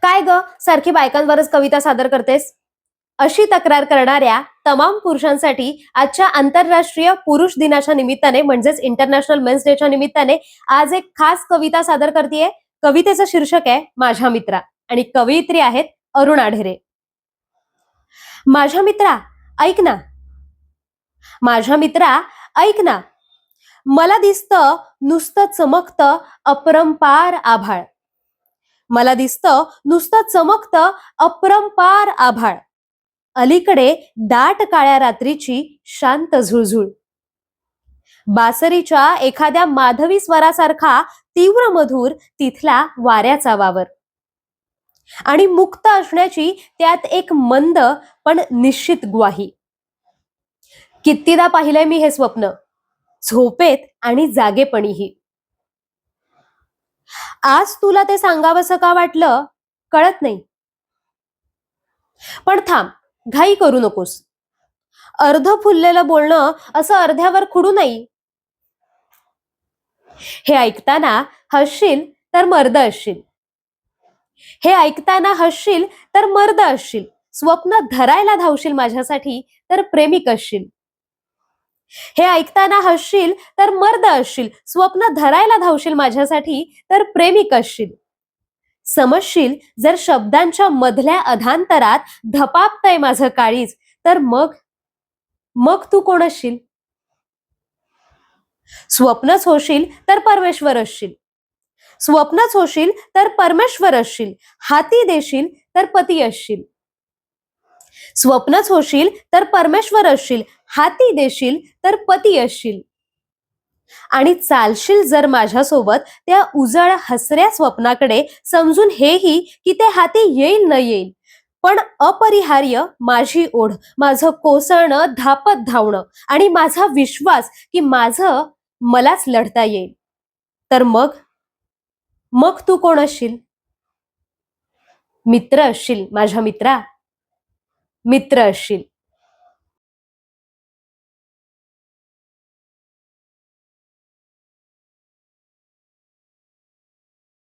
काय ग सारखी बायकांवरच कविता सादर करतेस? अशी तक्रार करणाऱ्या तमाम पुरुषांसाठी आजच्या आंतरराष्ट्रीय पुरुष दिनाच्या निमित्ताने म्हणजेच इंटरनॅशनल मेन्स डेच्या निमित्ताने आज एक खास कविता सादर करतेय. कवितेचं शीर्षक आहे माझ्या मित्रा आणि कवयित्री आहेत अरुणा ढेरे. माझ्या मित्रा ऐक ना, माझ्या मित्रा ऐक ना, मला दिसतं नुसतं चमकतं अपरंपार आभाळ. मला दिसतं नुसतं चमकतं अपरंपार आभाळ. अलीकडे दाट काळ्या रात्रीची शांत झुळझुळ. बासरीच्या एखाद्या माधवी स्वरासारखा तीव्र मधुर तिथला वाऱ्याचा वावर. आणि मुक्त असण्याची त्यात एक मंद पण निश्चित ग्वाही. कितीदा पाहिलंय मी हे स्वप्न, झोपेत आणि जागेपणीही. आज तुला ते सांगावंसं का वाटलं कळत नाही. पण थांब, घाई करू नकोस. अर्ध फुललेलं बोलणं असं अर्ध्यावर खुडू नाही. हे ऐकताना हसशील तर मर्द असशील. हे ऐकताना हसशील तर मर्द असशील. स्वप्न धरायला धावशील माझ्यासाठी तर प्रेमिक असशील. हे ऐकताना हसशील तर मर्द असशील. स्वप्न धरायला धावशील माझ्यासाठी तर प्रेमिक असशील. समजशील जर शब्दांच्या मधल्या अधांतरात धपापतय माझं काळीज, तर मग मग तू कोण असशील? स्वप्नच होशील तर परमेश्वर असशील. स्वप्नच होशील तर परमेश्वर असशील. हाती देशील तर पती असशील. स्वप्नच होशील तर परमेश्वर असशील. हाती देशील तर पती असशील. आणि चालशील जर माझ्यासोबत त्या उजळ हसऱ्या स्वप्नाकडे, समजून हेही की ते हाती येईल न येईल, पण अपरिहार्य माझी ओढ, माझं कोसळणं, धापत धावणं आणि माझा विश्वास की माझं मलाच लढता येईल. तर मग मग तू कोण असशील? मित्र असशील माझ्या मित्रा, मित्र असशील.